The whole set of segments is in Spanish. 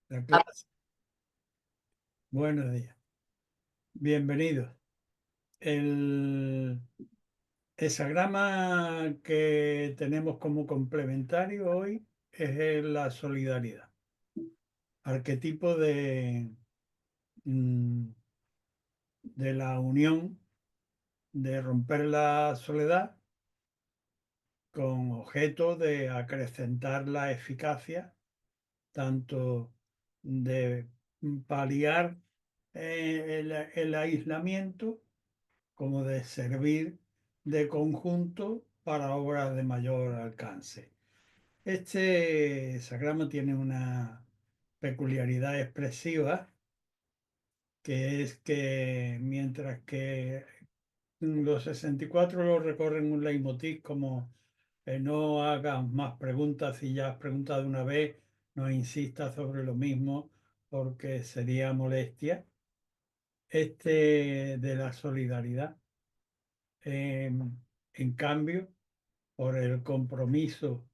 La clase. Buenos días. Bienvenidos. El hesagrama que tenemos como complementario hoy es la solidaridad. Arquetipo mm, de la unión, de romper la soledad con objeto de acrecentar la eficacia, tanto de paliar el aislamiento como de servir de conjunto para obras de mayor alcance. Este hexagrama tiene una peculiaridad expresiva, que es que mientras que los 64 lo recorren un leitmotiv como no hagas más preguntas, si ya has preguntado una vez, no insistas sobre lo mismo porque sería molestia. Este de la solidaridad, en cambio, por el compromiso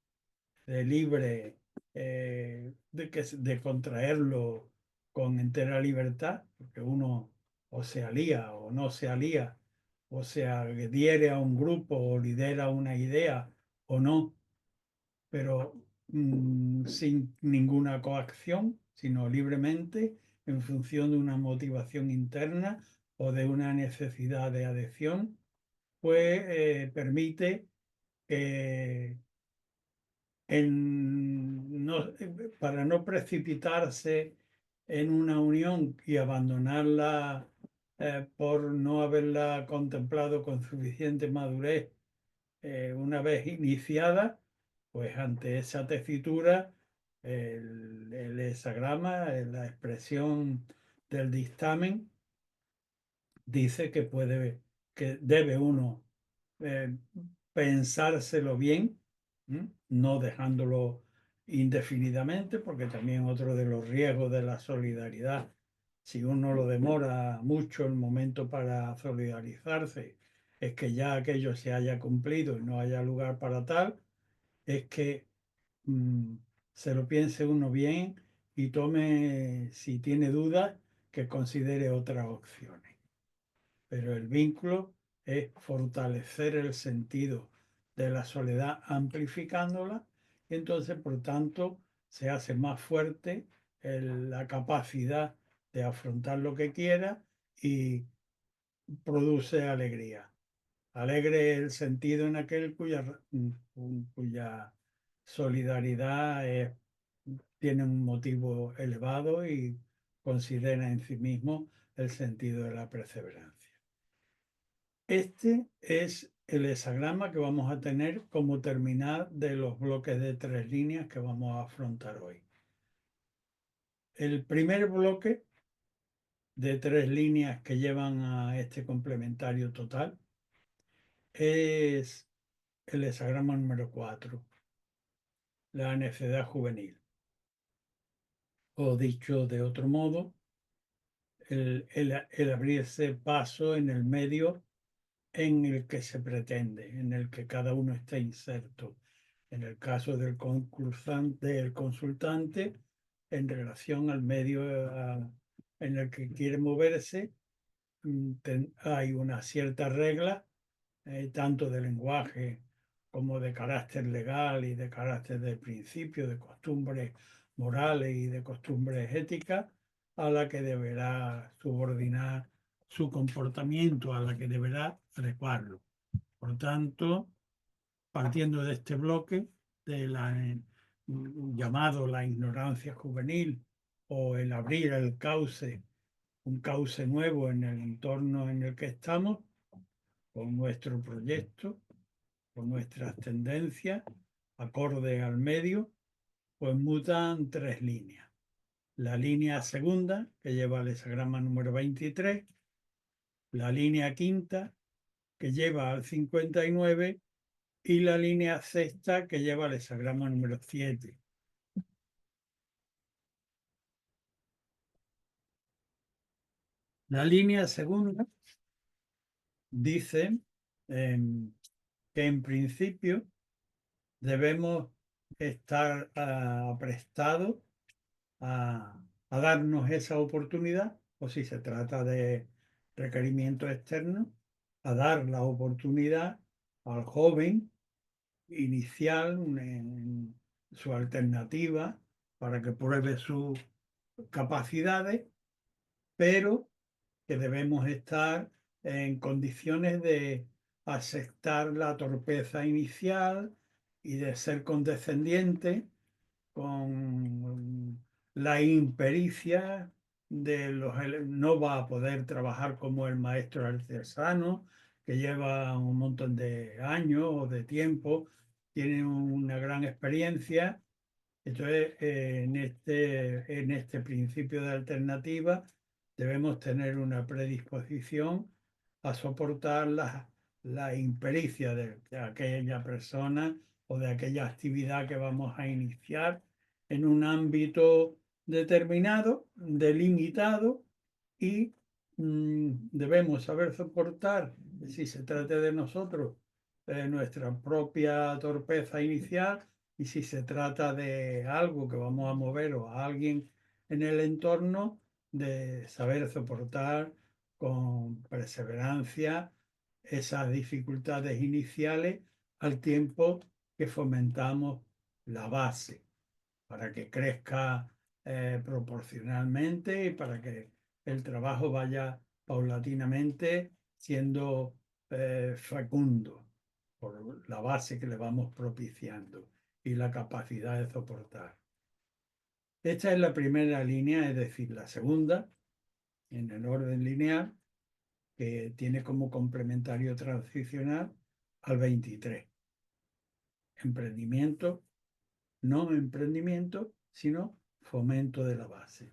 de libre de contraerlo con entera libertad, porque uno o se alía o no se alía, o se adhiere a un grupo o lidera una idea o no, pero sin ninguna coacción, sino libremente en función de una motivación interna o de una necesidad de adhesión, pues permite que para no precipitarse en una unión y abandonarla por no haberla contemplado con suficiente madurez una vez iniciada, pues ante esa tesitura, el hexagrama, la expresión del dictamen, dice que debe uno eh, pensárselo bien, no dejándolo indefinidamente, porque también otro de los riesgos de la solidaridad, si uno lo demora mucho el momento para solidarizarse, es que ya aquello se haya cumplido y no haya lugar para tal, es que mm, se lo piense uno bien y tome, si tiene dudas, que considere otras opciones, pero el vínculo es fortalecer el sentido de la soledad amplificándola y entonces, por tanto, se hace más fuerte la capacidad de afrontar lo que quiera y produce alegría. Alegre el sentido en aquel cuya solidaridad tiene un motivo elevado y considera en sí mismo el sentido de la perseverancia. Este es el hexagrama que vamos a tener como terminal de los bloques de 3 líneas que vamos a afrontar hoy. El primer bloque de 3 líneas que llevan a este complementario total es el hexagrama número 4, la necedad juvenil. O dicho de otro modo, el abrirse paso en el medio en el que se pretende, en el que cada uno está inserto. En el caso del consultante, en relación al medio en el que quiere moverse, hay una cierta regla, tanto de lenguaje como de carácter legal y de carácter de principio, de costumbres morales y de costumbres éticas, a la que deberá subordinar su comportamiento, a la que deberá adecuarlo. Por tanto, partiendo de este bloque, de llamado la ignorancia juvenil o el abrir el cauce, un cauce nuevo en el entorno en el que estamos, con nuestro proyecto, con nuestras tendencias, acorde al medio, pues mutan 3 líneas. La línea segunda, que lleva el hexagrama número 23, la línea quinta, que lleva al 59, y la línea sexta, que lleva el hexagrama número 7. La línea segunda dice que en principio debemos estar prestados a a darnos esa oportunidad, o si se trata de requerimientos externos, a dar la oportunidad al joven inicial en su alternativa para que pruebe sus capacidades, pero que debemos estar en condiciones de aceptar la torpeza inicial y de ser condescendientes con la impericia de no va a poder trabajar como el maestro artesano, que lleva un montón de años o de tiempo, tiene una gran experiencia. Entonces, en este principio de alternativa, debemos tener una predisposición a soportar la impericia de aquella persona o de aquella actividad que vamos a iniciar en un ámbito determinado, delimitado, y debemos saber soportar, si se trata de nosotros, nuestra propia torpeza inicial, y si se trata de algo que vamos a mover o a alguien en el entorno, de saber soportar con perseverancia esas dificultades iniciales al tiempo que fomentamos la base para que crezca proporcionalmente y para que el trabajo vaya paulatinamente siendo fecundo por la base que le vamos propiciando y la capacidad de soportar. Esta es la primera línea, es decir, la segunda, en el orden lineal, que tiene como complementario transicional al 23. Emprendimiento, no emprendimiento, sino fomento de la base.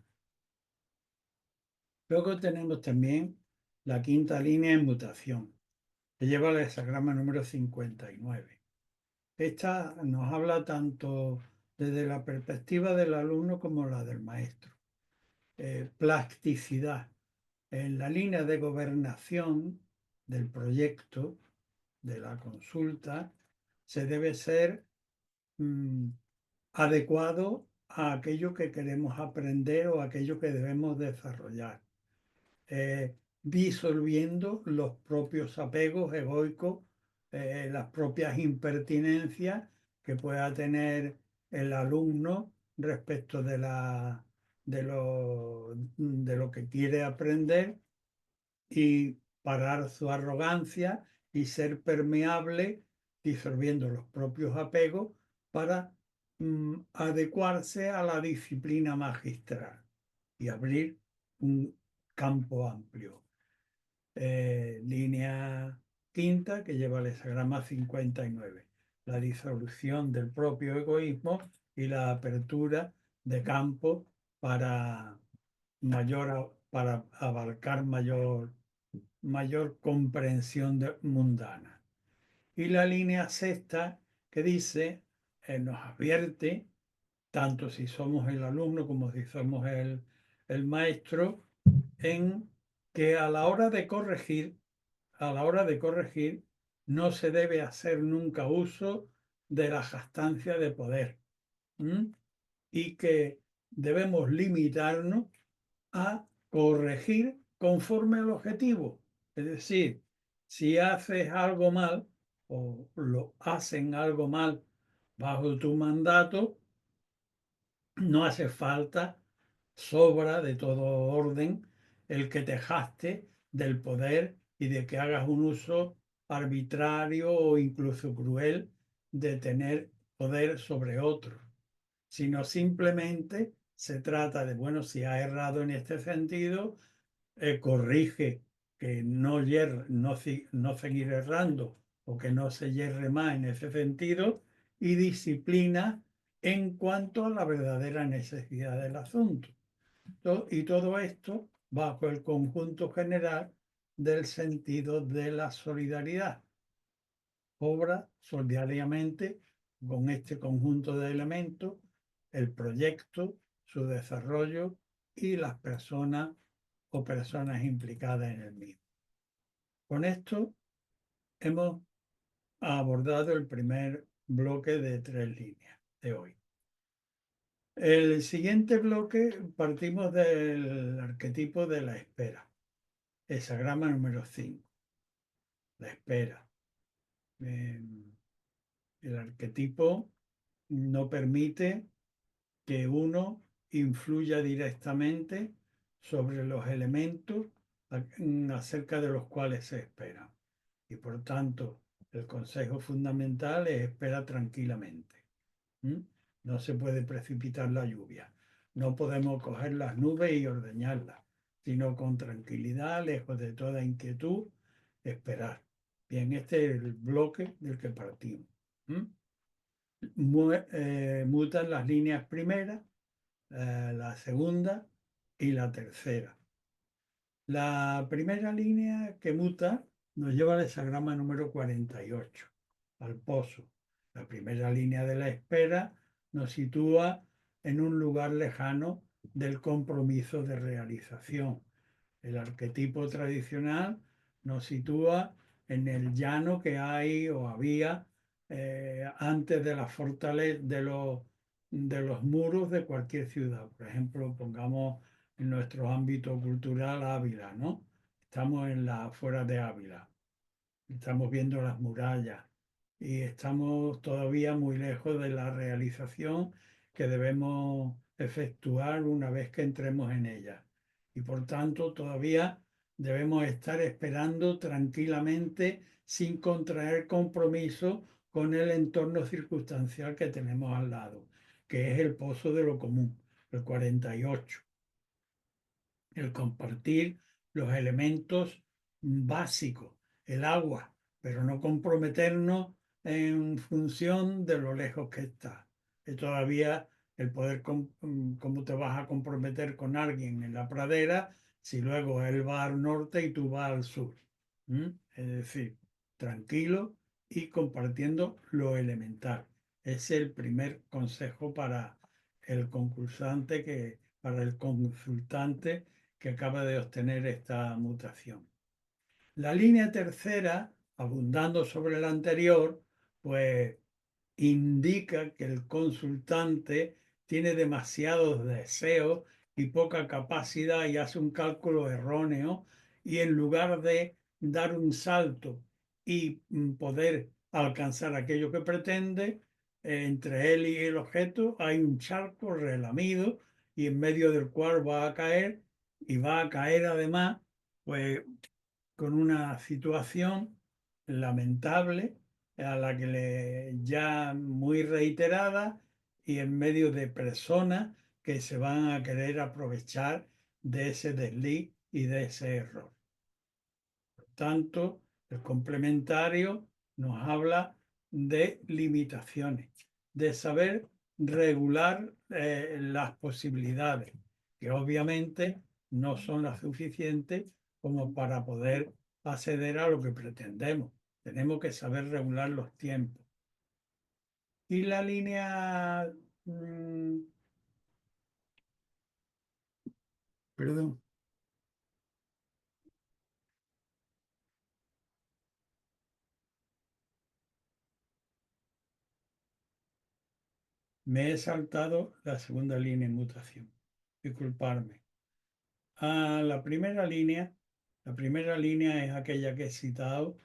Luego tenemos también la quinta línea en mutación, que lleva el hexagrama número 59. Esta nos habla tanto desde la perspectiva del alumno como la del maestro. Plasticidad. En la línea de gobernación del proyecto, de la consulta, se debe ser mm, adecuado a aquello que queremos aprender o aquello que debemos desarrollar, disolviendo los propios apegos egoicos, las propias impertinencias que pueda tener el alumno respecto de lo que quiere aprender, y parar su arrogancia y ser permeable, disolviendo los propios apegos para adecuarse a la disciplina magistral y abrir un campo amplio. Línea quinta, que lleva el hexagrama 59, la disolución del propio egoísmo y la apertura de campo para para abarcar mayor comprensión mundana. Y la línea sexta, que dice, nos advierte, tanto si somos el alumno como si somos el maestro, en que a la hora de corregir, no se debe hacer nunca uso de la jactancia de poder. ¿m? Y que debemos limitarnos a corregir conforme al objetivo. Es decir, si haces algo mal o lo hacen algo mal bajo tu mandato, no hace falta, sobra de todo orden el que te jacte del poder y de que hagas un uso arbitrario o incluso cruel de tener poder sobre otros, sino simplemente se trata de, bueno, si ha errado en este sentido, corrige que no seguir errando o que no se yerre más en ese sentido, y disciplina en cuanto a la verdadera necesidad del asunto. Y todo esto bajo el conjunto general del sentido de la solidaridad. Obra solidariamente con este conjunto de elementos el proyecto, su desarrollo y las personas o personas implicadas en el mismo. Con esto hemos abordado el primer bloque de 3 líneas de hoy. El siguiente bloque partimos del arquetipo de la espera, hesagrama número 5, la espera. Eh, el arquetipo no permite que uno influya directamente sobre los elementos acerca de los cuales se espera. Y por tanto, el consejo fundamental es espera tranquilamente. ¿Mm? No se puede precipitar la lluvia. No podemos coger las nubes y ordeñarlas, sino con tranquilidad, lejos de toda inquietud, esperar. Bien, este es el bloque del que partimos. ¿Mm? Mutan las líneas primeras, la segunda y la tercera. La primera línea que muta nos lleva al hexagrama número 48, al pozo. La primera línea de la espera nos sitúa en un lugar lejano del compromiso de realización. El arquetipo tradicional nos sitúa en el llano que hay o había antes de la fortaleza, de los muros de cualquier ciudad. Por ejemplo, pongamos en nuestro ámbito cultural Ávila, ¿no? Estamos en las afueras de Ávila, estamos viendo las murallas y estamos todavía muy lejos de la realización que debemos efectuar una vez que entremos en ella. Y por tanto, todavía debemos estar esperando tranquilamente sin contraer compromiso con el entorno circunstancial que tenemos al lado, que es el pozo de lo común, el 48, el compartir los elementos básicos, el agua, pero no comprometernos en función de lo lejos que está. Y todavía el poder, cómo te vas a comprometer con alguien en la pradera si luego él va al norte y tú vas al sur. ¿Mm? Es decir, tranquilo y compartiendo lo elemental. Es el primer consejo para el concursante para el consultante que acaba de obtener esta mutación. La línea tercera, abundando sobre la anterior, pues indica que el consultante tiene demasiados deseos y poca capacidad y hace un cálculo erróneo y en lugar de dar un salto y poder alcanzar aquello que pretende, entre él y el objeto hay un charco relamido y en medio del cual va a caer y va a caer además pues con una situación lamentable a la que ya muy reiterada y en medio de personas que se van a querer aprovechar de ese desliz y de ese error. Por tanto, el complementario nos habla de limitaciones, de saber regular las posibilidades, que obviamente no son las suficientes como para poder acceder a lo que pretendemos. Tenemos que saber regular los tiempos. Y la línea, mm, perdón, me he saltado la segunda línea en mutación. Disculparme. La primera línea es aquella que he citado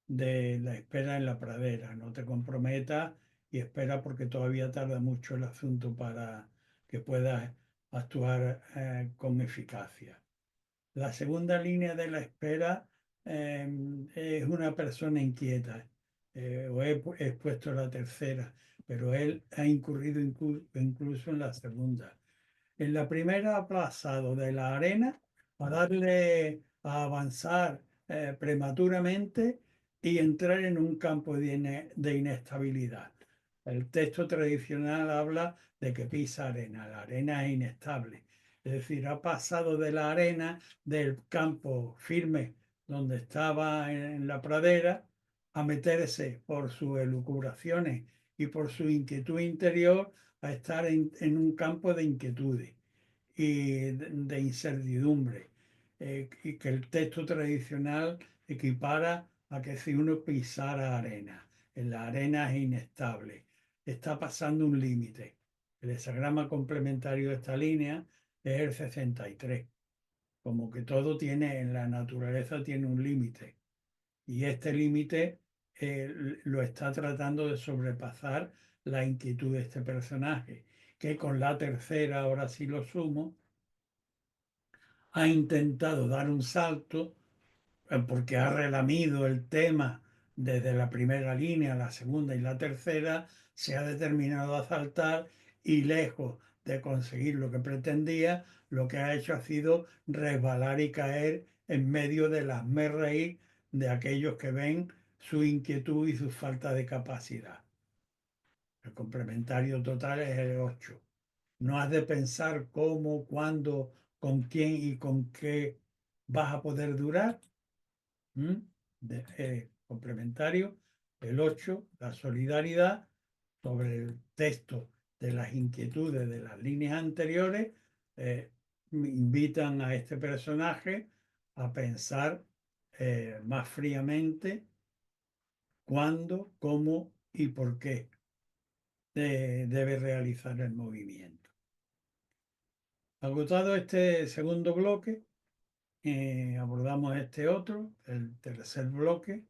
de la espera en la pradera. No te comprometas y espera porque todavía tarda mucho el asunto para que puedas actuar con eficacia. La segunda línea de la espera es una persona inquieta. He expuesto la tercera, pero él ha incurrido incluso en la segunda. En la primera ha pasado de la arena a darle a avanzar prematuramente y entrar en un campo de inestabilidad. El texto tradicional habla de que pisa arena. La arena es inestable. Es decir, ha pasado de la arena del campo firme donde estaba en la pradera a meterse por sus elucubraciones y por su inquietud interior a estar en un campo de inquietudes y de incertidumbre, y que el texto tradicional equipara a que si uno pisara arena, en la arena es inestable, está pasando un límite. El hexagrama complementario de esta línea es el 63. Como que todo tiene, en la naturaleza tiene un límite. Y este límite lo está tratando de sobrepasar la inquietud de este personaje, que con la tercera, ahora sí lo sumo, ha intentado dar un salto porque ha relamido el tema desde la primera línea, la segunda y la tercera, se ha determinado a saltar y lejos de conseguir lo que pretendía, lo que ha hecho ha sido resbalar y caer en medio de las reír de aquellos que ven su inquietud y su falta de capacidad. El complementario total es el 8. No has de pensar cómo, cuándo, con quién y con qué vas a poder durar. ¿Mm? Complementario. El 8, la solidaridad sobre el texto de las inquietudes de las líneas anteriores, invitan a este personaje a pensar más fríamente cuándo, cómo y por qué debe realizar el movimiento. Agotado este segundo bloque, abordamos este otro, el tercer bloque,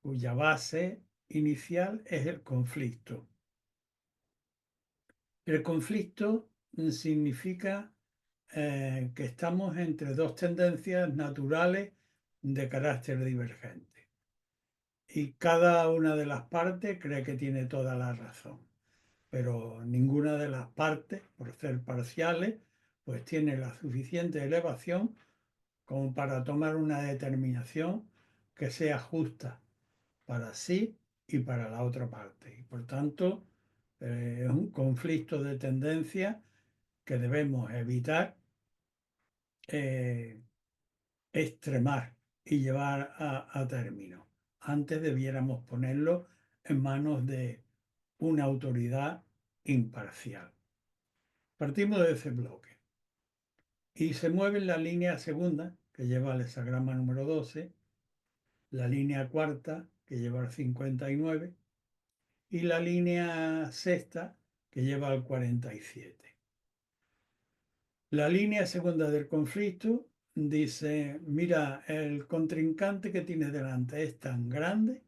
cuya base inicial es el conflicto. El conflicto significa que estamos entre dos tendencias naturales de carácter divergente y cada una de las partes cree que tiene toda la razón, pero ninguna de las partes, por ser parciales, pues tiene la suficiente elevación como para tomar una determinación que sea justa para sí y para la otra parte. Y por tanto, es un conflicto de tendencia que debemos evitar extremar y llevar a término. Antes debiéramos ponerlo en manos de una autoridad imparcial. Partimos de ese bloque y se mueve la línea segunda, que lleva al hexagrama número 12, la línea cuarta, que lleva al 59, y la línea sexta, que lleva al 47. La línea segunda del conflicto dice, mira, el contrincante que tienes delante es tan grande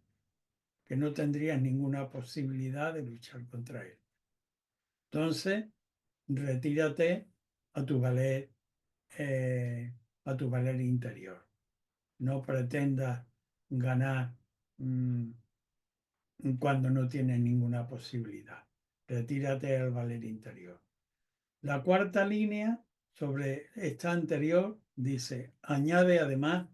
que no tendrías ninguna posibilidad de luchar contra él. Entonces, retírate a tu valer, eh, a tu valer interior. No pretendas ganar mm, cuando no tienes ninguna posibilidad. Retírate al valer interior. La cuarta línea sobre esta anterior dice, añade además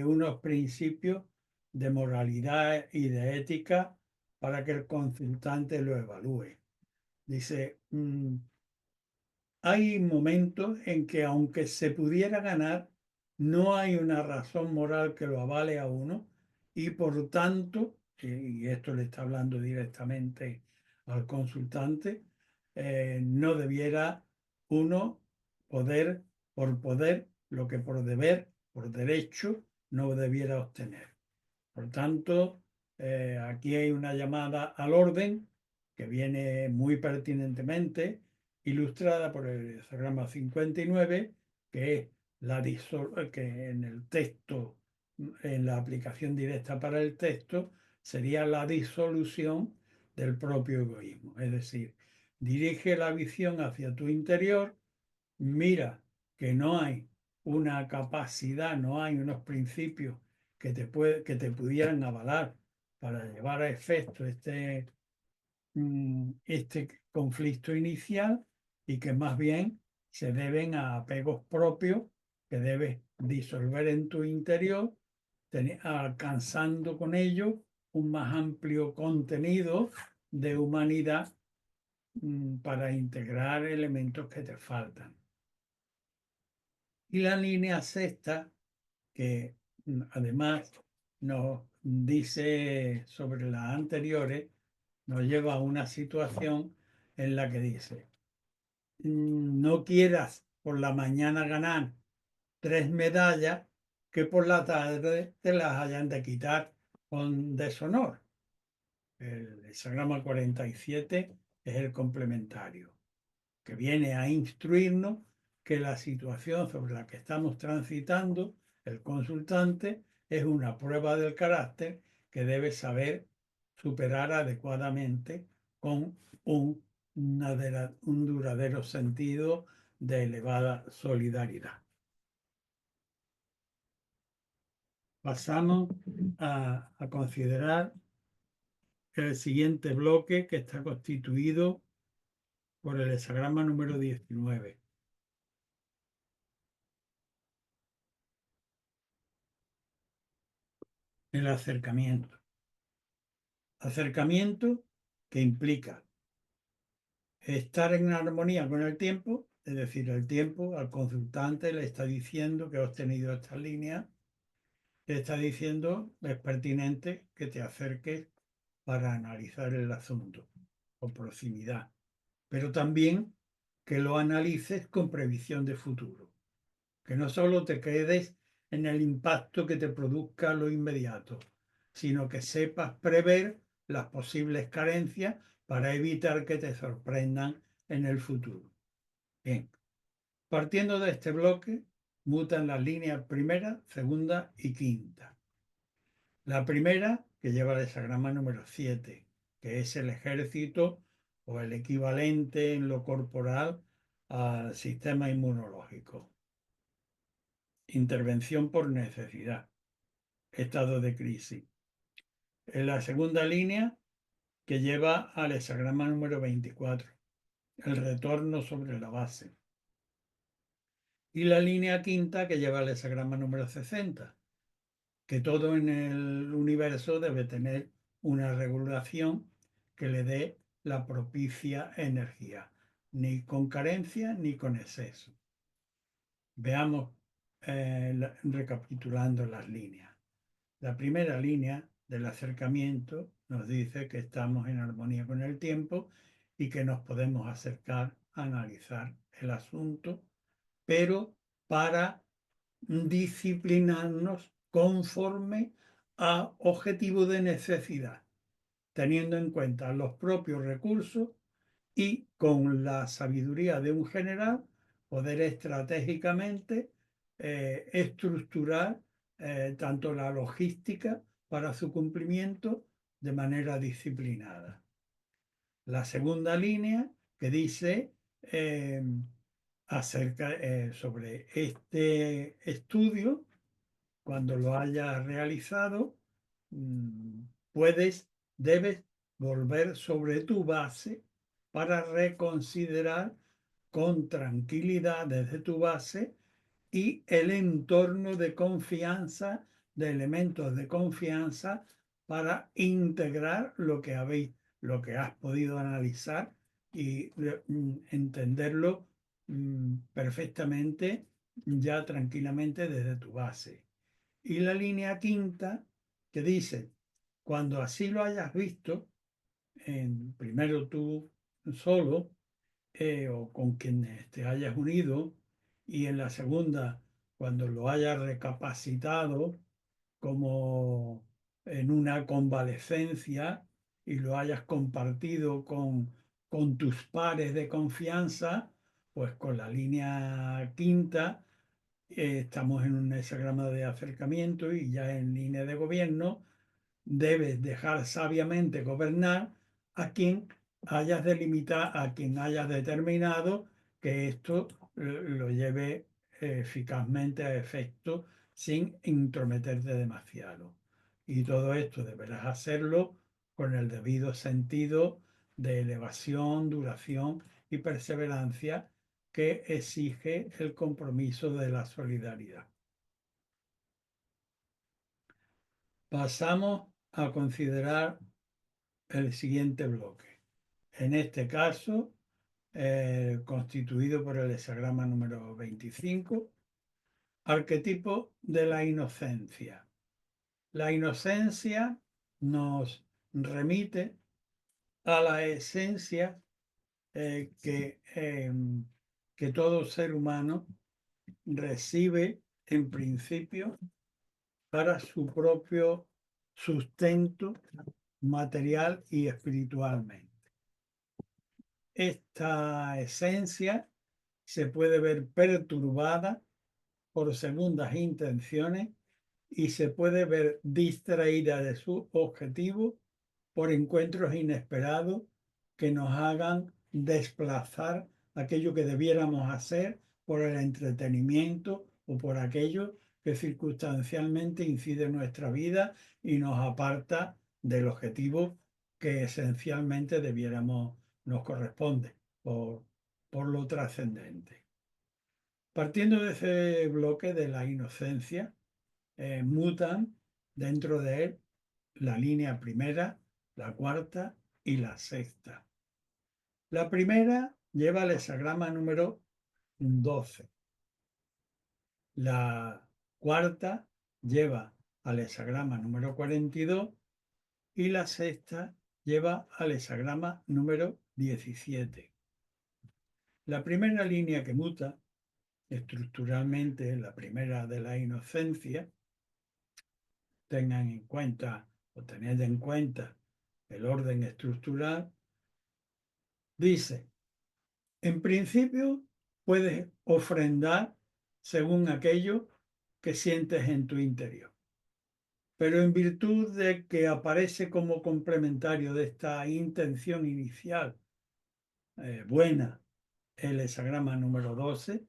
unos principios de moralidad y de ética para que el consultante lo evalúe. Dice, hay momentos en que aunque se pudiera ganar, no hay una razón moral que lo avale a uno y por tanto, y esto le está hablando directamente al consultante, no debiera uno poder, por poder, lo que por deber, por derecho, no debiera obtener. Por tanto, aquí hay una llamada al orden que viene muy pertinentemente ilustrada por el diagrama 59, que es que en el texto, en la aplicación directa para el texto, sería la disolución del propio egoísmo. Es decir, dirige la visión hacia tu interior, mira que no hay una capacidad, no hay unos principios que te pudieran avalar para llevar a efecto este conflicto inicial y que más bien se deben a apegos propios que debes disolver en tu interior, alcanzando con ello un más amplio contenido de humanidad para integrar elementos que te faltan. Y la línea sexta, que además nos dice sobre las anteriores, nos lleva a una situación en la que dice, no quieras por la mañana ganar 3 medallas que por la tarde te las hayan de quitar con deshonor. El hexagrama 47 es el complementario, que viene a instruirnos que la situación sobre la que estamos transitando, el consultante, es una prueba del carácter que debe saber superar adecuadamente con un duradero sentido de elevada solidaridad. Pasamos a considerar el siguiente bloque, que está constituido por el hexagrama número 19. El acercamiento. Acercamiento que implica estar en armonía con el tiempo, es decir, el tiempo al consultante le está diciendo que has tenido esta línea, le está diciendo es pertinente que te acerques para analizar el asunto con proximidad, pero también que lo analices con previsión de futuro, que no solo te quedes en el impacto que te produzca lo inmediato, sino que sepas prever las posibles carencias para evitar que te sorprendan en el futuro. Bien, partiendo de este bloque, mutan las líneas primera, segunda y quinta. La primera, que lleva el hexagrama número 7, que es el ejército o el equivalente en lo corporal al sistema inmunológico. Intervención por necesidad, estado de crisis. En la segunda línea, que lleva al hexagrama número 24, el retorno sobre la base. Y la línea quinta, que lleva al hexagrama número 60, que todo en el universo debe tener una regulación que le dé la propicia energía, ni con carencia ni con exceso. Veamos, recapitulando las líneas. La primera línea del acercamiento nos dice que estamos en armonía con el tiempo y que nos podemos acercar a analizar el asunto, pero para disciplinarnos conforme a objetivo de necesidad, teniendo en cuenta los propios recursos y con la sabiduría de un general poder estratégicamente estructurar tanto la logística para su cumplimiento de manera disciplinada. La segunda línea que dice acerca sobre este estudio, cuando lo hayas realizado, debes volver sobre tu base para reconsiderar con tranquilidad desde tu base y el entorno de confianza, de elementos de confianza para integrar lo que has podido analizar y entenderlo perfectamente ya tranquilamente desde tu base. Y la línea quinta que dice, cuando así lo hayas visto, primero tú solo o con quienes te hayas unido, y en la segunda, cuando lo hayas recapacitado como en una convalecencia y lo hayas compartido con tus pares de confianza, pues con la línea quinta estamos en un hexagrama de acercamiento y ya en línea de gobierno debes dejar sabiamente gobernar a quien hayas delimitado, a quien hayas determinado que esto lo lleve eficazmente a efecto sin intrometerte demasiado. Y todo esto deberás hacerlo con el debido sentido de elevación, duración y perseverancia que exige el compromiso de la solidaridad. Pasamos a considerar el siguiente bloque. En este caso, constituido por el hexagrama número 25, arquetipo de la inocencia. La inocencia nos remite a la esencia que todo ser humano recibe en principio para su propio sustento material y espiritualmente. esta esencia se puede ver perturbada por segundas intenciones y se puede ver distraída de su objetivo por encuentros inesperados que nos hagan desplazar aquello que debiéramos hacer por el entretenimiento o por aquello que circunstancialmente incide en nuestra vida y nos aparta del objetivo que esencialmente nos corresponde por lo trascendente. Partiendo de ese bloque de la inocencia, mutan dentro de él la línea primera, la cuarta y la sexta. La primera lleva el hexagrama número 12. La cuarta lleva al hexagrama número 42 y la sexta lleva al hexagrama número 17. La primera línea que muta, estructuralmente la primera de la inocencia, tengan en cuenta o tened en cuenta el orden estructural, dice, en principio puedes ofrendar según aquello que sientes en tu interior, pero en virtud de que aparece como complementario de esta intención inicial buena el hexagrama número 12,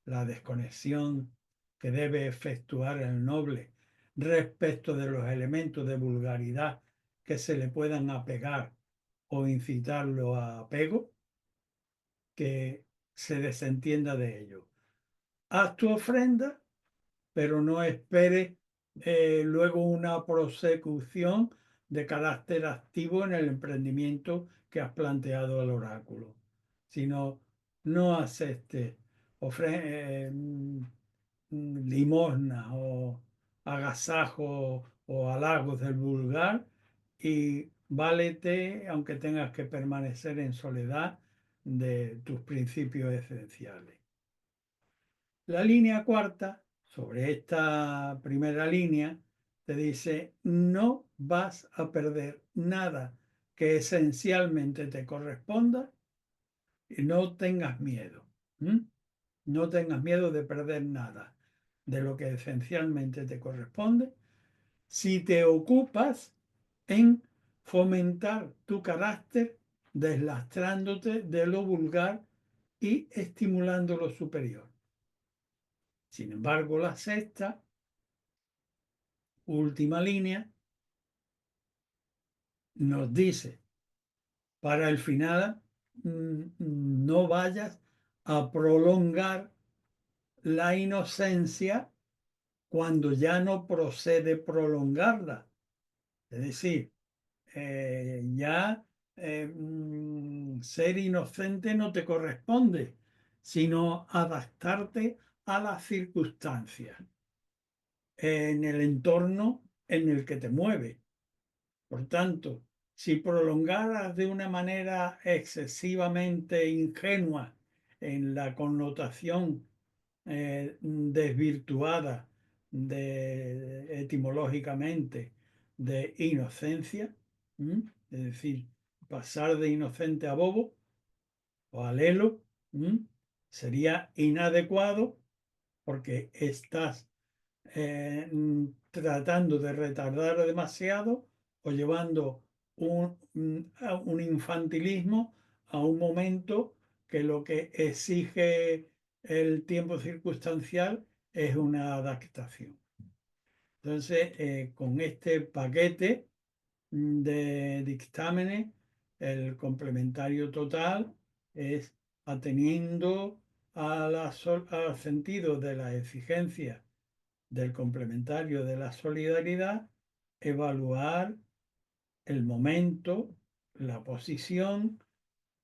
la desconexión que debe efectuar el noble respecto de los elementos de vulgaridad que se le puedan apegar o incitarlo a apego, que se desentienda de ello. Haz tu ofrenda, pero no esperes luego una prosecución de carácter activo en el emprendimiento que has planteado al oráculo, sino no aceptes limosna o agasajo o halagos del vulgar y válete, aunque tengas que permanecer en soledad, de tus principios esenciales. La línea cuarta, sobre esta primera línea, te dice, no vas a perder nada que esencialmente te corresponda y no tengas miedo. No tengas miedo de perder nada de lo que esencialmente te corresponde si te ocupas en fomentar tu carácter deslastrándote de lo vulgar y estimulando lo superior. Sin embargo, la sexta, última línea, nos dice, para el final, no vayas a prolongar la inocencia cuando ya no procede prolongarla. Es decir, ya ser inocente no te corresponde, sino adaptarte a las circunstancias, en el entorno en el que te mueves. Por tanto, si prolongaras de una manera excesivamente ingenua en la connotación desvirtuada etimológicamente de inocencia, es decir, pasar de inocente a bobo o a lelo, sería inadecuado porque estás tratando de retardar demasiado o llevando un infantilismo a un momento que lo que exige el tiempo circunstancial es una adaptación. Entonces, con este paquete de dictámenes, el complementario total es ateniendo al sentido de la exigencia del complementario de la solidaridad, evaluar el momento, la posición,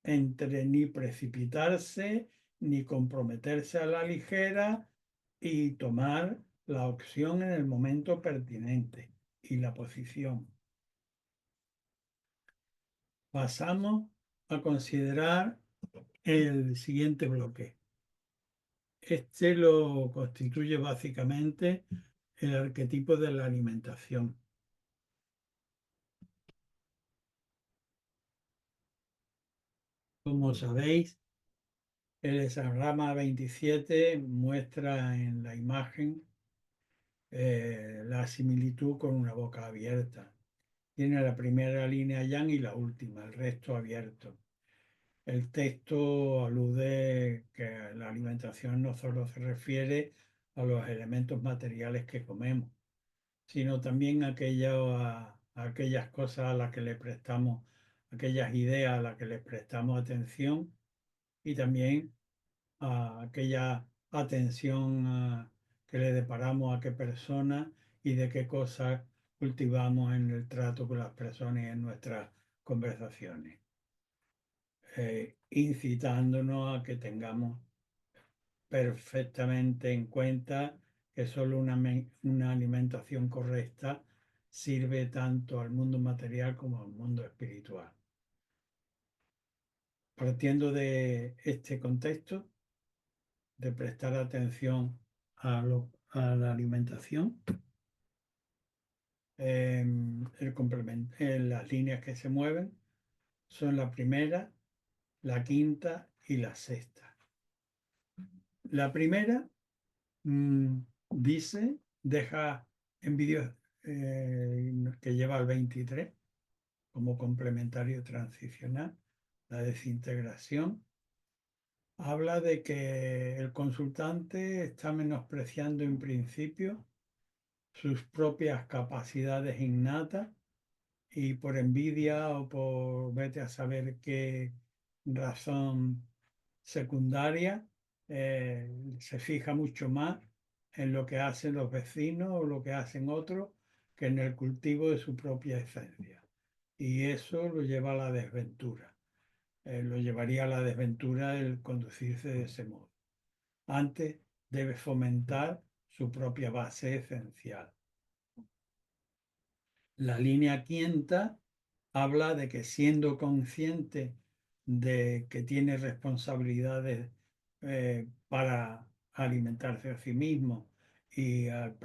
entre ni precipitarse, ni comprometerse a la ligera y tomar la opción en el momento pertinente y la posición. Pasamos a considerar el siguiente bloque. Este lo constituye básicamente el arquetipo de la alimentación. Como sabéis, el hexagrama 27 muestra en la imagen la similitud con una boca abierta. Tiene la primera línea yang y la última, el resto abierto. El texto alude que la alimentación no solo se refiere a los elementos materiales que comemos, sino también a aquellas cosas a las que le prestamos, aquellas ideas a las que le prestamos atención y también a aquella atención que le deparamos a qué persona y de qué cosas cultivamos en el trato con las personas y en nuestras conversaciones, incitándonos a que tengamos perfectamente en cuenta que solo una alimentación correcta sirve tanto al mundo material como al mundo espiritual. Partiendo de este contexto, de prestar atención a la alimentación, las líneas que se mueven son la primera, la quinta y la sexta. La primera mm, dice, deja en vídeo que lleva el 23 como complementario transicional, la desintegración. Habla de que el consultante está menospreciando en principio sus propias capacidades innatas y por envidia o por vete a saber qué razón secundaria, se fija mucho más en lo que hacen los vecinos o lo que hacen otros que en el cultivo de su propia esencia. Y eso lo lleva a la desventura. Lo llevaría a la desventura el conducirse de ese modo. Antes debe fomentar su propia base esencial. La línea quinta habla de que siendo consciente de que tiene responsabilidades para alimentarse a sí mismo y al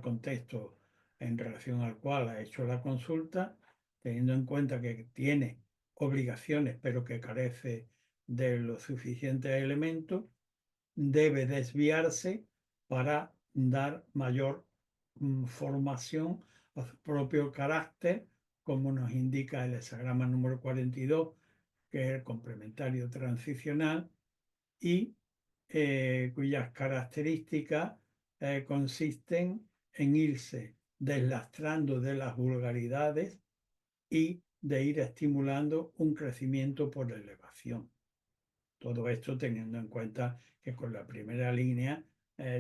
contexto en relación al cual ha hecho la consulta, teniendo en cuenta que tiene obligaciones pero que carece de los suficientes elementos, debe desviarse para dar mayor formación a su propio carácter, como nos indica el hexagrama número 42, que es el complementario transicional, y cuyas características consisten en irse deslastrando de las vulgaridades y de ir estimulando un crecimiento por elevación. Todo esto teniendo en cuenta que con la primera línea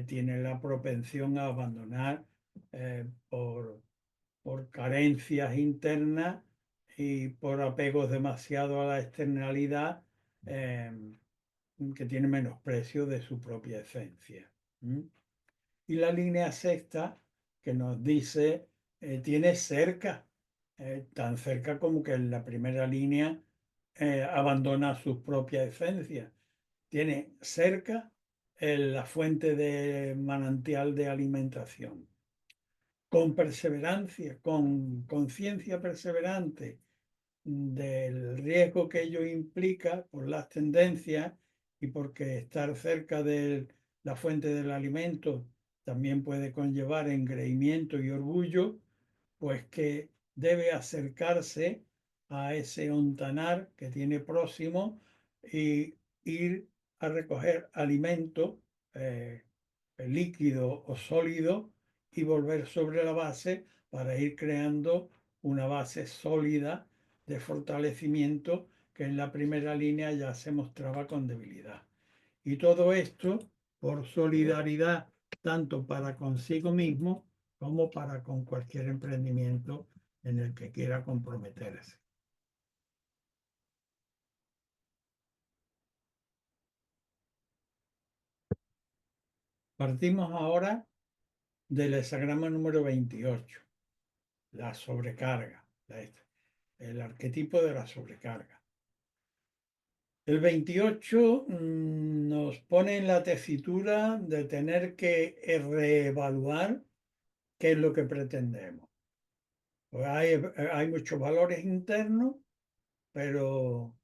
tiene la propensión a abandonar eh, por, por carencias internas y por apegos demasiado a la externalidad, eh, que tiene menosprecio de su propia esencia. ¿Mm? Y la línea sexta que nos dice, tiene cerca, tan cerca como que en la primera línea abandona su propia esencia. Tiene cerca la fuente de manantial de alimentación. Con perseverancia, con conciencia perseverante del riesgo que ello implica por las tendencias y porque estar cerca de la fuente del alimento también puede conllevar engreimiento y orgullo, pues que debe acercarse a ese ontanar que tiene próximo y ir a recoger alimento líquido o sólido y volver sobre la base para ir creando una base sólida de fortalecimiento que en la primera línea ya se mostraba con debilidad. Y todo esto por solidaridad tanto para consigo mismo como para con cualquier emprendimiento en el que quiera comprometerse. Partimos ahora del hexagrama número 28, la sobrecarga, el arquetipo de la sobrecarga. El 28 nos pone en la tesitura de tener que reevaluar qué es lo que pretendemos. Pues hay muchos valores internos, pero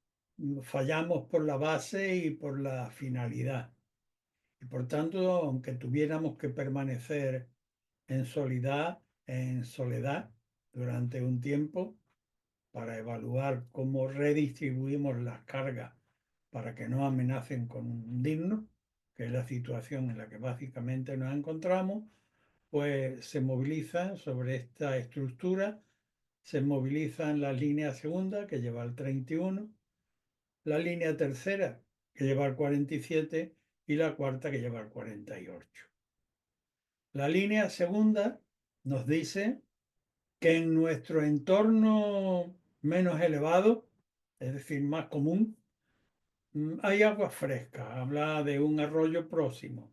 fallamos por la base y por la finalidad. Y por tanto, aunque tuviéramos que permanecer en soledad durante un tiempo para evaluar cómo redistribuimos las cargas para que no amenacen con un hundirnos, que es la situación en la que básicamente nos encontramos, pues se movilizan sobre esta estructura, se movilizan la línea segunda que lleva al 31, la línea tercera que lleva al 47 y la cuarta que lleva al 48. La línea segunda nos dice que en nuestro entorno menos elevado, es decir, más común, hay agua fresca. Habla de un arroyo próximo,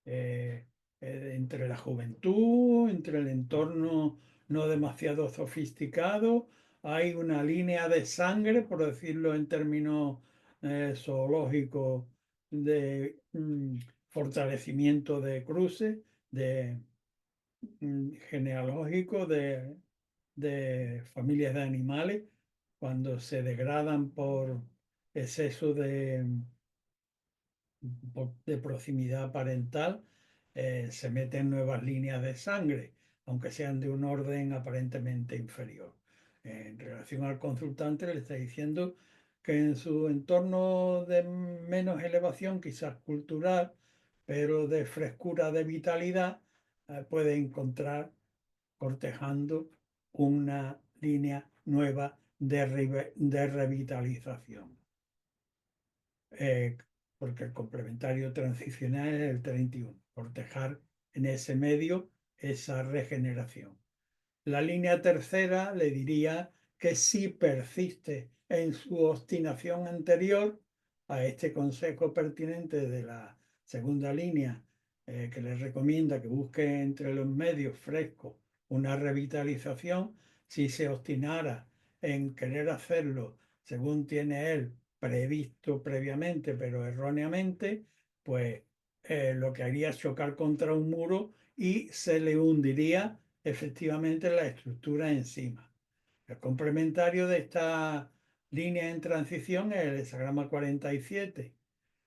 eh, entre la juventud, entre el entorno no demasiado sofisticado. Hay una línea de sangre, por decirlo en términos zoológicos, de fortalecimiento de cruces, de genealógico de familias de animales cuando se degradan por exceso de proximidad parental, se meten nuevas líneas de sangre, aunque sean de un orden aparentemente inferior. En relación al consultante, le está diciendo que en su entorno de menos elevación, quizás cultural, pero de frescura, de vitalidad, puede encontrar cortejando una línea nueva de revitalización. Eh, Porque el complementario transicional es el 31, cortejar en ese medio esa regeneración. La línea tercera le diría que si persiste en su obstinación anterior a este consejo pertinente de la segunda línea, que le recomienda que busque entre los medios frescos una revitalización, si se obstinara en querer hacerlo según tiene él previsto previamente, pero erróneamente, pues lo que haría es chocar contra un muro y se le hundiría efectivamente la estructura encima. El complementario de esta línea en transición es el hexagrama 47,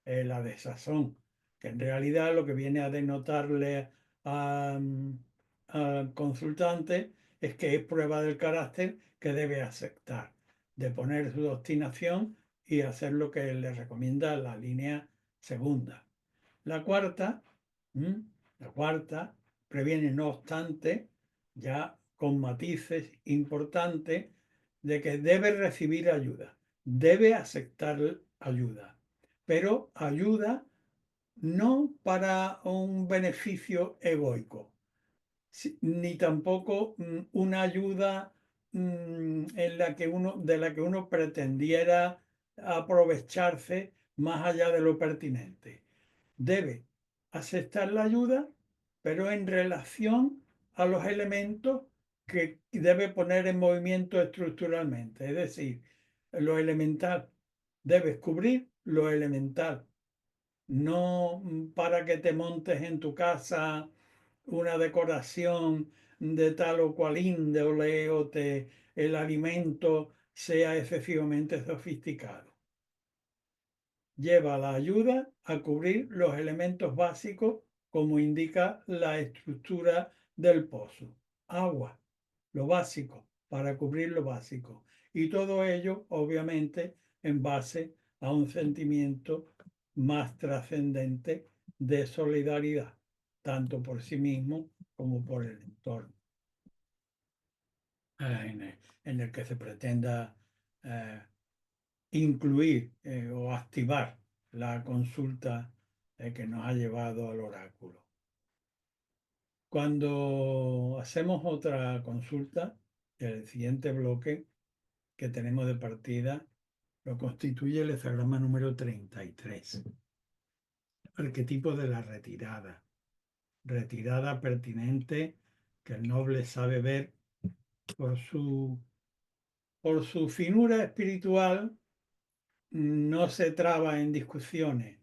la desazón, que en realidad lo que viene a denotarle al consultante es que es prueba del carácter que debe aceptar, de poner su obstinación y hacer lo que le recomienda la línea segunda. La cuarta, ¿m? La cuarta previene, no obstante, ya con matices importantes, de que debe recibir ayuda, debe aceptar ayuda, pero ayuda no para un beneficio egoico, ni tampoco una ayuda de la que uno pretendiera aprovecharse más allá de lo pertinente. Debe aceptar la ayuda, pero en relación a los elementos que debe poner en movimiento estructuralmente. Es decir, lo elemental. Debes cubrir lo elemental, no para que te montes en tu casa una decoración de tal o cual índole o el alimento sea excesivamente sofisticado. Lleva la ayuda a cubrir los elementos básicos como indica la estructura del pozo. Agua, lo básico, para cubrir lo básico. Y todo ello, obviamente, en base a un sentimiento más trascendente de solidaridad, tanto por sí mismo como por el entorno, en el que se pretenda eh, incluir o activar la consulta que nos ha llevado al oráculo. Cuando hacemos otra consulta, el siguiente bloque que tenemos de partida lo constituye el hexagrama número 33, arquetipo de la retirada. Retirada pertinente que el noble sabe ver por por su finura espiritual, no se traba en discusiones,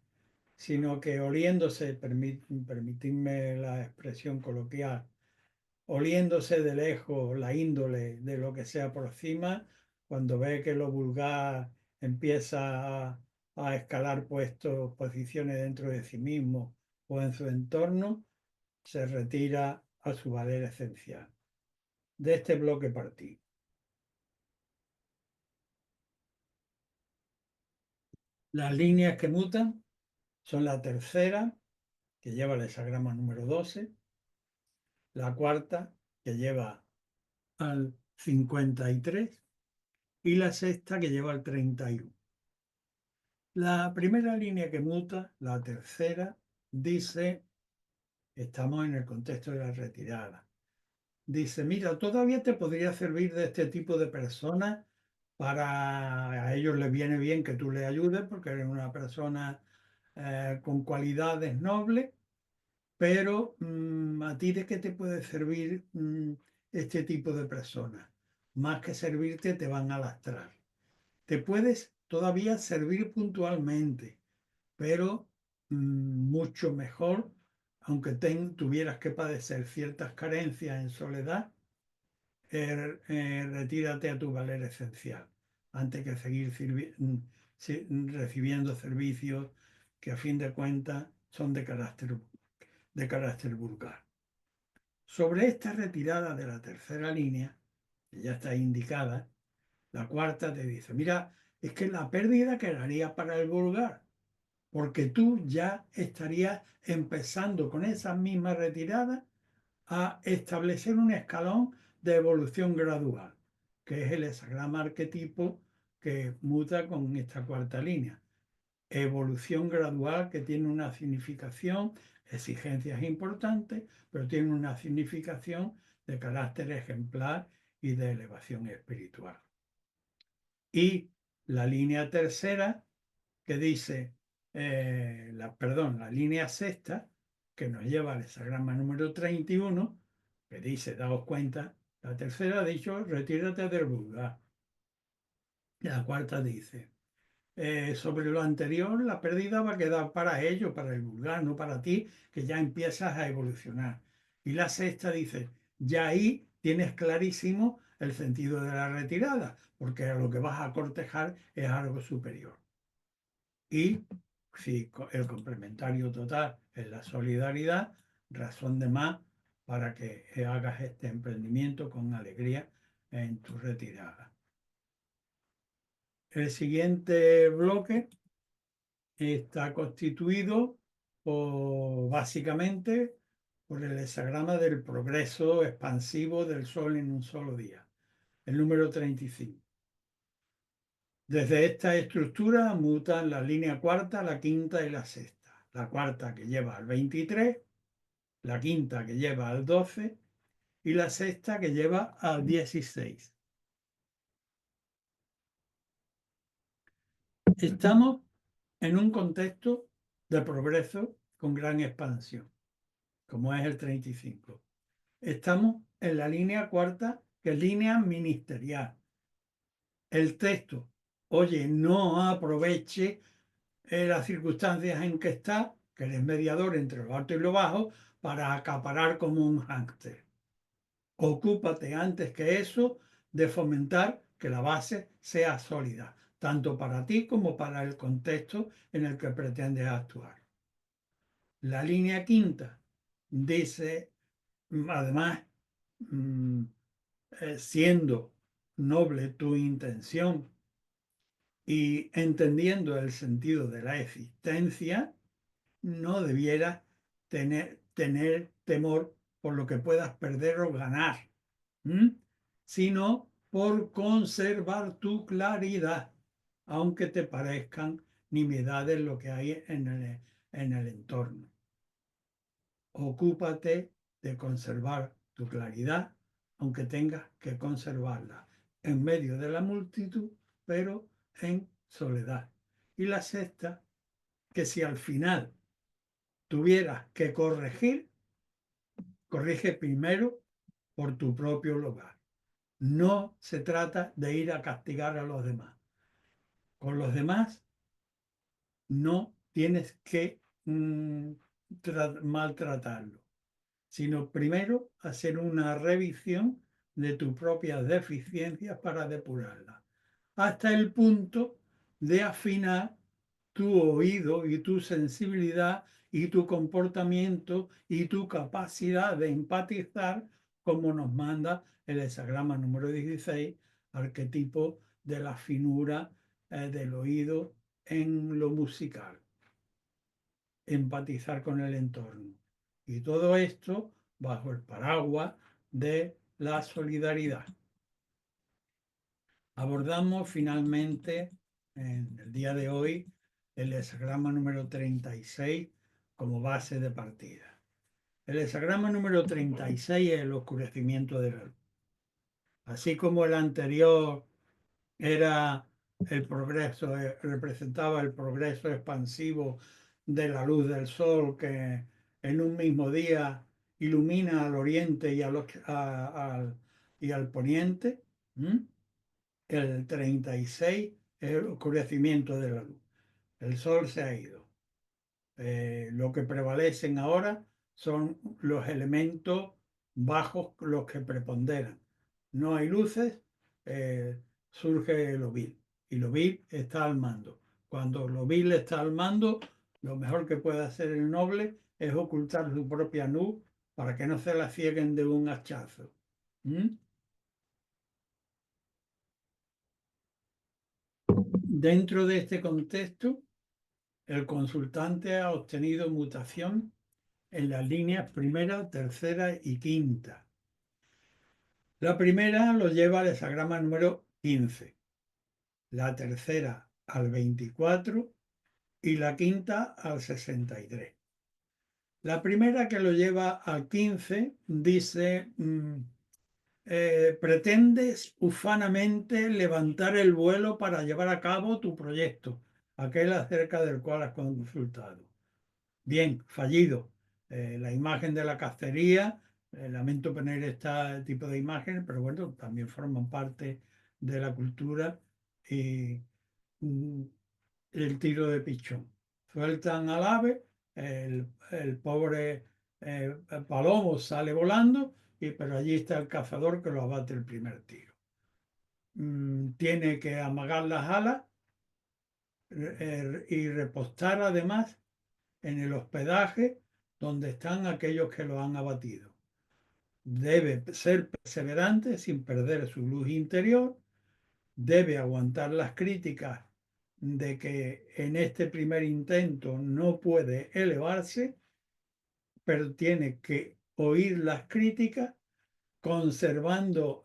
sino que oliéndose, permitidme la expresión coloquial, oliéndose de lejos la índole de lo que se aproxima, cuando ve que lo vulgar empieza a escalar puestos, posiciones dentro de sí mismo o en su entorno, se retira a su valer esencial. De este bloque partí. Las líneas que mutan son la tercera, que lleva el hexagrama número 12, la cuarta, que lleva al 53, y la sexta, que lleva al 31. La primera línea que muta, la tercera, dice, estamos en el contexto de la retirada. Dice, mira, todavía te podría servir de este tipo de personas para a ellos les viene bien que tú les ayudes porque eres una persona con cualidades nobles, pero ¿a ti de qué te puede servir este tipo de personas? Más que servirte, te van a lastrar. Te puedes todavía servir puntualmente, pero mucho mejor, aunque tuvieras que padecer ciertas carencias en soledad, retírate a tu valer esencial antes que seguir recibiendo servicios que a fin de cuentas son de carácter vulgar. Sobre esta retirada de la tercera línea, que ya está indicada, la cuarta te dice, mira, es que la pérdida quedaría para el vulgar, porque tú ya estarías empezando con esa misma retirada a establecer un escalón de evolución gradual, que es el hexagrama arquetipo que muta con esta cuarta línea. Evolución gradual que tiene una significación, exigencias importantes, pero tiene una significación de carácter ejemplar y de elevación espiritual. Y la línea tercera que dice, la línea sexta, que nos lleva al hexagrama número 31, que dice, daos cuenta, la tercera ha dicho, retírate del vulgar. La cuarta dice, sobre lo anterior, la pérdida va a quedar para ellos, para el vulgar, no para ti, que ya empiezas a evolucionar. Y la sexta dice, ya ahí tienes clarísimo el sentido de la retirada, porque a lo que vas a cortejar es algo superior. Y si el complementario total es la solidaridad, razón de más para que hagas este emprendimiento con alegría en tu retirada. El siguiente bloque está constituido básicamente por el hexagrama del progreso expansivo del Sol en un solo día, el número 35. Desde esta estructura mutan la línea cuarta, la quinta y la sexta. La cuarta que lleva al 23, la quinta que lleva al 12 y la sexta que lleva al 16. Estamos en un contexto de progreso con gran expansión, como es el 35. Estamos en la línea cuarta, que es línea ministerial. El texto, oye, no aproveche las circunstancias en que está, que eres mediador entre lo alto y lo bajo, para acaparar como un hámster. Ocúpate antes que eso de fomentar que la base sea sólida, tanto para ti como para el contexto en el que pretendes actuar. La línea quinta dice, además, mm, siendo noble tu intención y entendiendo el sentido de la existencia, no debieras tener temor por lo que puedas perder o ganar, sino por conservar tu claridad, aunque te parezcan nimiedades lo que hay en el entorno. Ocúpate de conservar tu claridad, aunque tengas que conservarla en medio de la multitud, pero en soledad. Y la sexta, que si al final tuvieras que corregir, corrige primero por tu propio lugar. No se trata de ir a castigar a los demás. Con los demás no tienes que maltratarlo, sino primero hacer una revisión de tus propias deficiencias para depurarlas, hasta el punto de afinar tu oído y tu sensibilidad y tu comportamiento y tu capacidad de empatizar, como nos manda el hexagrama número 16, arquetipo de la finura del oído en lo musical, empatizar con el entorno. Y todo esto bajo el paraguas de la solidaridad. Abordamos finalmente en el día de hoy el hexagrama número 36 como base de partida. El hexagrama número 36 es el oscurecimiento de la luz. Así como el anterior era el progreso, representaba el progreso expansivo de la luz del sol que en un mismo día ilumina al oriente y al poniente. El 36 es el oscurecimiento de la luz. El sol se ha ido. Lo que prevalecen ahora son los elementos bajos los que preponderan. No hay luces, surge lo vil. Y lo vil está al mando. Cuando lo vil está al mando, lo mejor que puede hacer el noble es ocultar su propia luz para que no se la cieguen de un hachazo. ¿Mm? Dentro de este contexto, el consultante ha obtenido mutación en las líneas primera, tercera y quinta. La primera lo lleva al hexagrama número 15, la tercera al 24 y la quinta al 63. La primera, que lo lleva al 15, dice, pretendes ufanamente levantar el vuelo para llevar a cabo tu proyecto, aquel acerca del cual has consultado. Bien, fallido. La imagen de la cacería, lamento poner este tipo de imágenes, pero bueno, también forman parte de la cultura y mm, el tiro de pichón. Sueltan al ave, el pobre palomo sale volando, pero allí está el cazador que lo abate el primer tiro. Tiene que amagar las alas y repostar además en el hospedaje donde están aquellos que lo han abatido. Debe ser perseverante sin perder su luz interior, debe aguantar las críticas de que en este primer intento no puede elevarse, pero tiene que oír las críticas conservando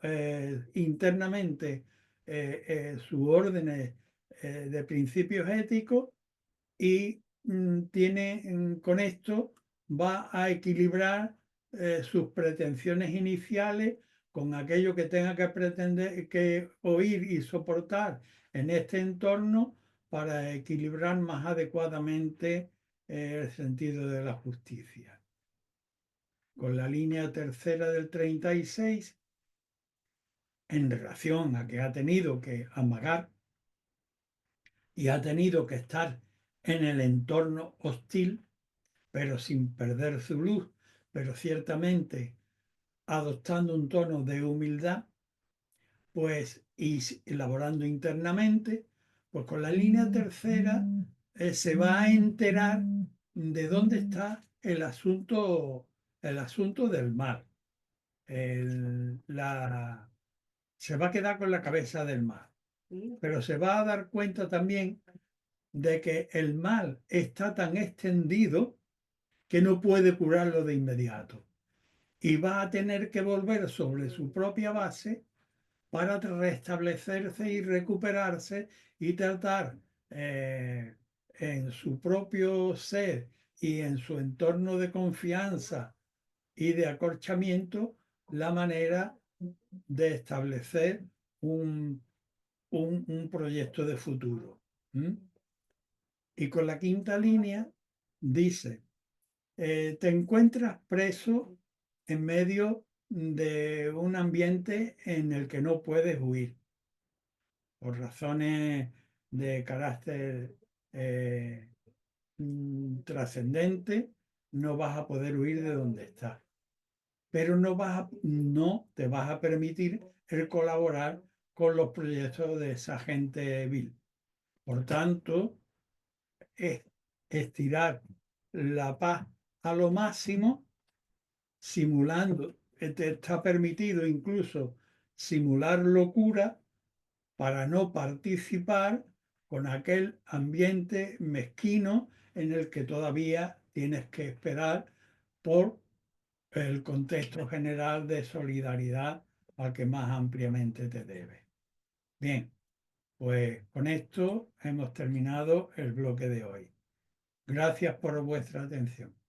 internamente sus órdenes de principios éticos y con esto va a equilibrar sus pretensiones iniciales con aquello que tenga que pretender que oír y soportar en este entorno para equilibrar más adecuadamente el sentido de la justicia. Con la línea tercera del 36, en relación a que ha tenido que amagar y ha tenido que estar en el entorno hostil, pero sin perder su luz, pero ciertamente adoptando un tono de humildad, pues y elaborando internamente, pues con la línea tercera se va a enterar de dónde está el asunto del mal. Se va a quedar con la cabeza del mal, pero se va a dar cuenta también de que el mal está tan extendido que no puede curarlo de inmediato y va a tener que volver sobre su propia base para restablecerse y recuperarse y tratar en su propio ser y en su entorno de confianza y de acorchamiento la manera de establecer un proyecto de futuro. ¿Mm? Y con la quinta línea dice, te encuentras preso en medio de un ambiente en el que no puedes huir por razones de carácter eh, trascendente, no vas a poder huir de donde estás, pero no te vas a permitir el colaborar con los proyectos de esa gente vil. Por tanto, es estirar la paz a lo máximo, simulando, te está permitido incluso simular locura para no participar con aquel ambiente mezquino en el que todavía tienes que esperar por el contexto general de solidaridad al que más ampliamente te debe. Bien, pues con esto hemos terminado el bloque de hoy. Gracias por vuestra atención.